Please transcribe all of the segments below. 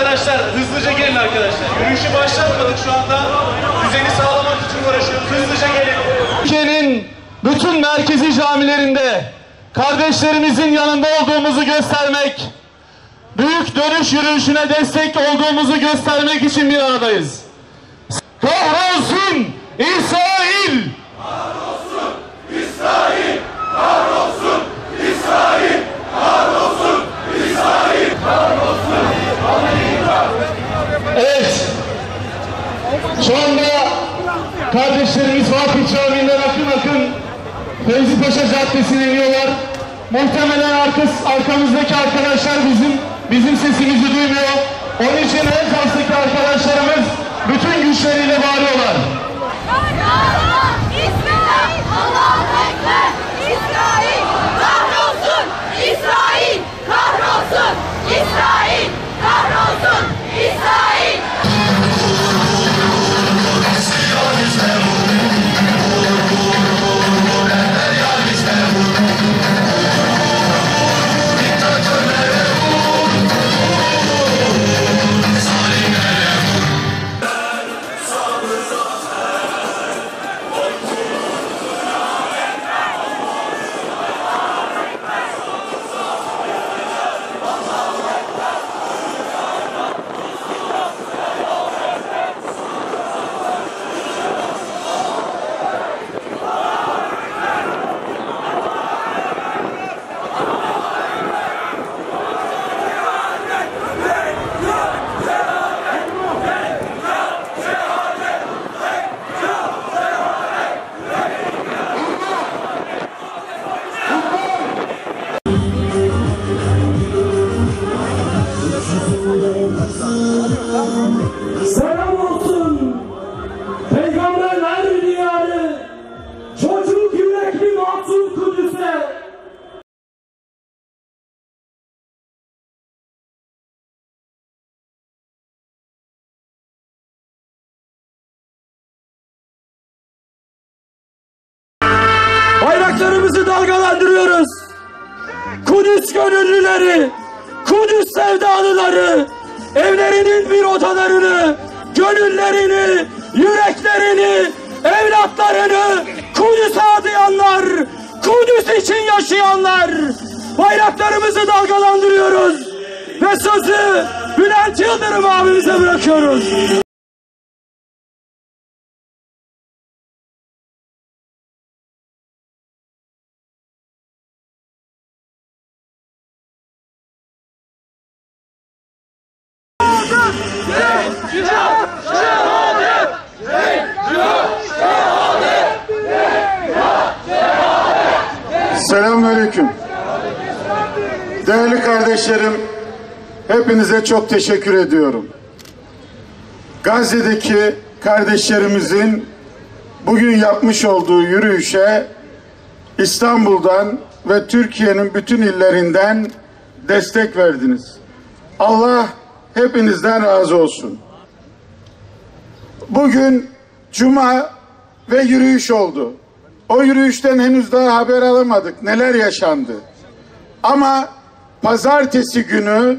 Arkadaşlar hızlıca gelin arkadaşlar. Yürüyüşü başlatmadık şu anda. Düzeni sağlamak için uğraşıyoruz. Hızlıca gelin. Türkiye'nin bütün merkezi camilerinde kardeşlerimizin yanında olduğumuzu göstermek, büyük dönüş yürüyüşüne destek olduğumuzu göstermek için bir aradayız. Kahrolsun İsrail! Kahrolsun İsrail! Kahrolsun İsrail! Kahrolsun İsrail! Kahrolsun Amerika! Evet. Şu anda kardeşlerimiz Vakıf Camii'nden akın akın Fevzi Paşa Caddesi'ne iniyorlar. Muhtemelen arkamızdaki arkadaşlar bizim sesimizi duymuyor. Onun için en karşıdaki arkadaşlarımız bütün güçleriyle bağırıyorlar. İsrail! Allahu Ekber! İsrail! Kahrolsun! İsrail! Kahrolsun! İsrail! Kahrolsun! İsrail! Selam olsun Peygamberler diyarı, çocuk yürekli masum Kudüs'e. Bayraklarımızı dalgalandırıyoruz. Kudüs gönüllüleri, Kudüs sevdalıları, evlerinin bir odalarını, gönüllerini, yüreklerini, evlatlarını Kudüs'e adayanlar, Kudüs için yaşayanlar, bayraklarımızı dalgalandırıyoruz ve sözü Bülent Yıldırım abimize bırakıyoruz. Selamünaleyküm. Değerli kardeşlerim, hepinize çok teşekkür ediyorum. Gazze'deki kardeşlerimizin bugün yapmış olduğu yürüyüşe İstanbul'dan ve Türkiye'nin bütün illerinden destek verdiniz. Allah hepinizden razı olsun. Bugün Cuma ve yürüyüş oldu. O yürüyüşten henüz daha haber alamadık. Neler yaşandı? Ama pazartesi günü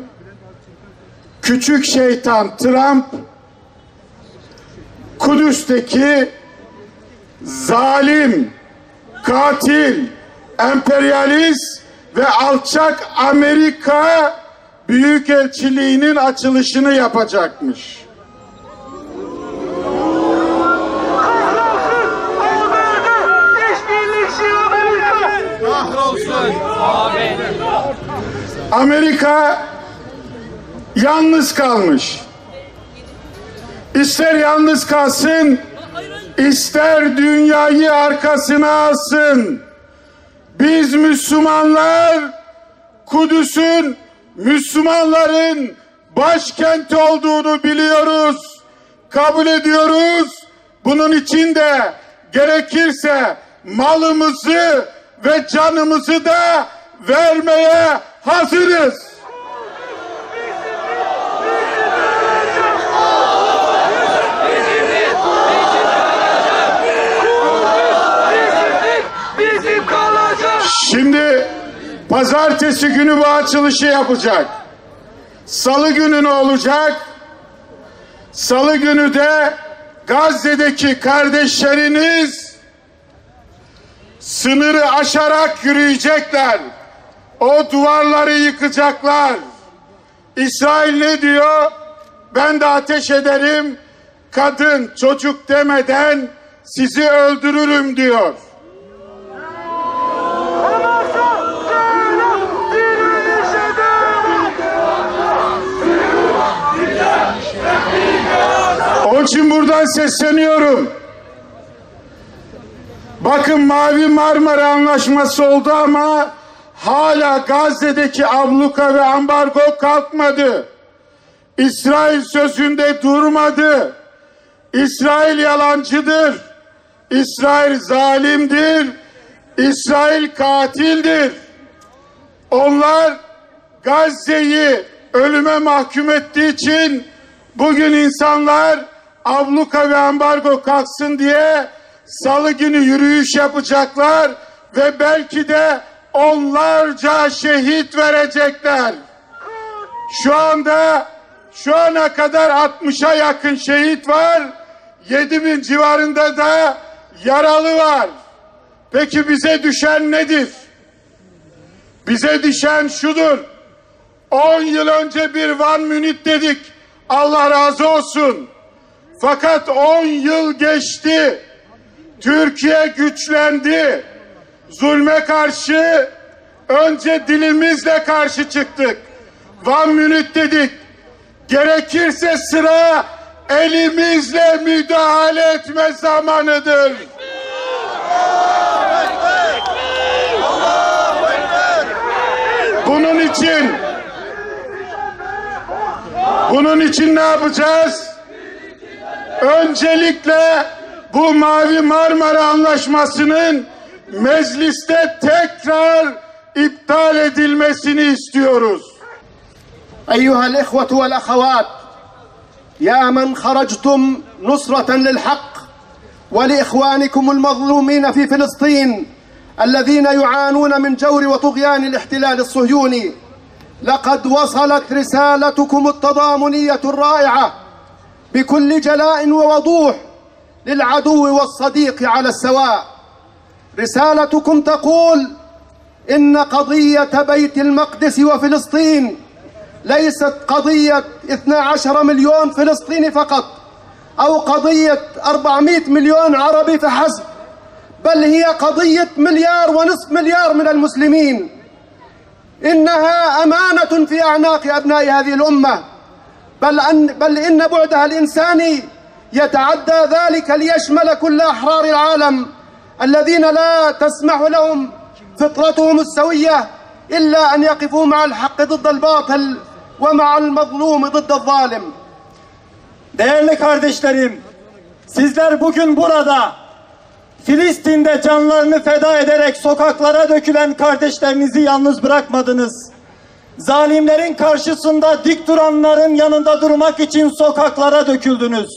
küçük şeytan Trump Kudüs'teki zalim, katil, emperyalist ve alçak Amerika Büyükelçiliğinin açılışını yapacakmış. Amerika yalnız kalmış. İster yalnız kalsın, ister dünyayı arkasına alsın. Biz Müslümanlar Kudüs'ün Müslümanların başkenti olduğunu biliyoruz, kabul ediyoruz. Bunun için de gerekirse malımızı ve canımızı da vermeye hazırız. Şimdi pazartesi günü bu açılışı yapacak. Salı günü ne olacak? Salı günü de Gazze'deki kardeşleriniz sınırı aşarak yürüyecekler. O duvarları yıkacaklar. İsrail ne diyor? Ben de ateş ederim, kadın, çocuk demeden sizi öldürürüm diyor. Onun için buradan sesleniyorum. Bakın Mavi Marmara Anlaşması oldu ama hala Gazze'deki abluka ve ambargo kalkmadı. İsrail sözünde durmadı. İsrail yalancıdır. İsrail zalimdir. İsrail katildir. Onlar Gazze'yi ölüme mahkum ettiği için bugün insanlar abluka ve ambargo kalksın diye salı günü yürüyüş yapacaklar ve belki de onlarca şehit verecekler. Şu ana kadar 60'a yakın şehit var. 7.000 civarında da yaralı var. Peki bize düşen nedir? Bize düşen şudur. 10 yıl önce bir one minute dedik. Allah razı olsun. Fakat 10 yıl geçti. Türkiye güçlendi. Zulme karşı önce dilimizle karşı çıktık. One minute dedik. Gerekirse sıra elimizle müdahale etme zamanıdır. Bunun için ne yapacağız? Öncelikle bu Mavi Marmara Anlaşması'nın mecliste tekrar iptal edilmesini istiyoruz. أيها الإخوة والأخوات يا من خرجتم نصرة للحق ولإخوانكم المظلومين في فلسطين الذين يعانون من جور وطغيان الاحتلال الصهيوني لقد وصلت رسالتكم التضامنية الرائعة بكل جلاء ووضوح للعدو والصديق على السواء. رسالتكم تقول إن قضية بيت المقدس وفلسطين ليست قضية 12 مليون فلسطيني فقط أو قضية 400 مليون عربي فحسب، بل هي قضية 1.5 مليار من المسلمين. إنها أمانة في أعناق أبناء هذه الأمة، بل إن بعدها الإنساني يتعدى ذلك ليشمل كل أحرار العالم الذين لا تسمح لهم فطرتهم السوية إلا أن يقفوا مع الحق ضد الباطل ومع المظلوم ضد الظالم. Değerli kardeşlerim, sizler bugün burada Filistin'de canlarını feda ederek sokaklara dökülen kardeşlerinizi yalnız bırakmadınız. Zalimlerin karşısında dik duranların yanında durmak için sokaklara döküldünüz.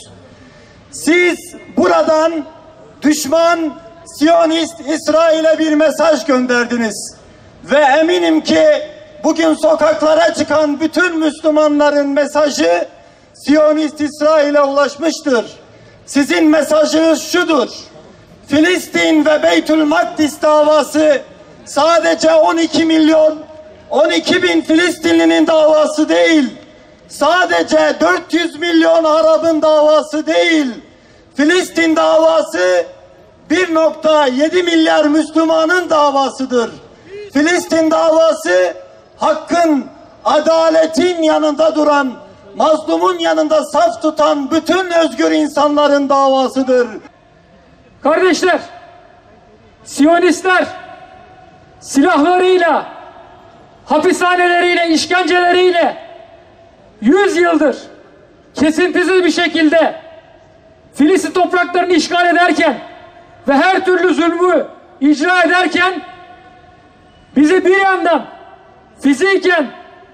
Siz buradan düşman Siyonist İsrail'e bir mesaj gönderdiniz. Ve eminim ki bugün sokaklara çıkan bütün Müslümanların mesajı Siyonist İsrail'e ulaşmıştır. Sizin mesajınız şudur: Filistin ve Beytül Makdis davası sadece 12 bin Filistinlinin davası değil, sadece 400 milyon Arap'ın davası değil, Filistin davası 1.7 milyar Müslümanın davasıdır. Filistin davası hakkın, adaletin yanında duran, mazlumun yanında saf tutan bütün özgür insanların davasıdır. Kardeşler, Siyonistler silahlarıyla, hapishaneleriyle, işkenceleriyle 100 yıldır kesintisiz bir şekilde Filistin topraklarını işgal ederken ve her türlü zulmü icra ederken bizi bir yandan fiziken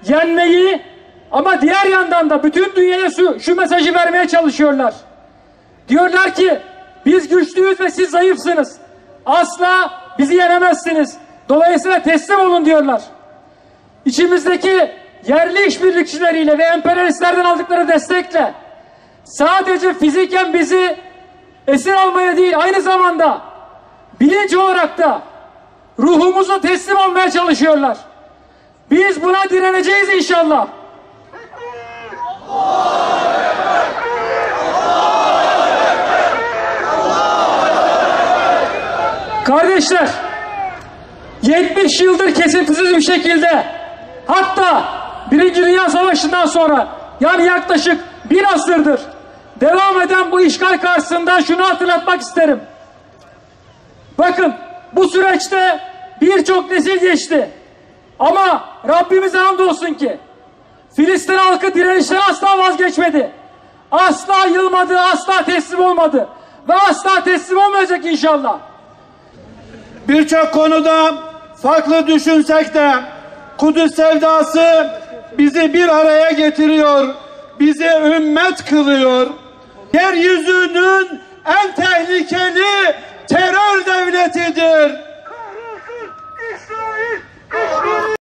yenmeyi ama diğer yandan da bütün dünyaya şu mesajı vermeye çalışıyorlar. Diyorlar ki biz güçlüyüz ve siz zayıfsınız. Asla bizi yenemezsiniz. Dolayısıyla teslim olun diyorlar. İçimizdeki yerli işbirlikçileriyle ve emperyalistlerden aldıkları destekle sadece fiziken bizi esir almaya değil, aynı zamanda bilinç olarak da ruhumuzu teslim olmaya çalışıyorlar. Biz buna direneceğiz inşallah. Kardeşler, 70 yıldır kesintisiz bir şekilde, hatta Birinci Dünya Savaşı'ndan sonra, yani yaklaşık bir asırdır devam eden bu işgal karşısında şunu hatırlatmak isterim. Bakın, bu süreçte birçok nesil geçti. Ama Rabbimize hamdolsun ki Filistin halkı direnişten asla vazgeçmedi. Asla yılmadı, asla teslim olmadı. Ve asla teslim olmayacak inşallah. Birçok konuda farklı düşünsek de Kudüs sevdası bizi bir araya getiriyor, bizi ümmet kılıyor. Yeryüzünün en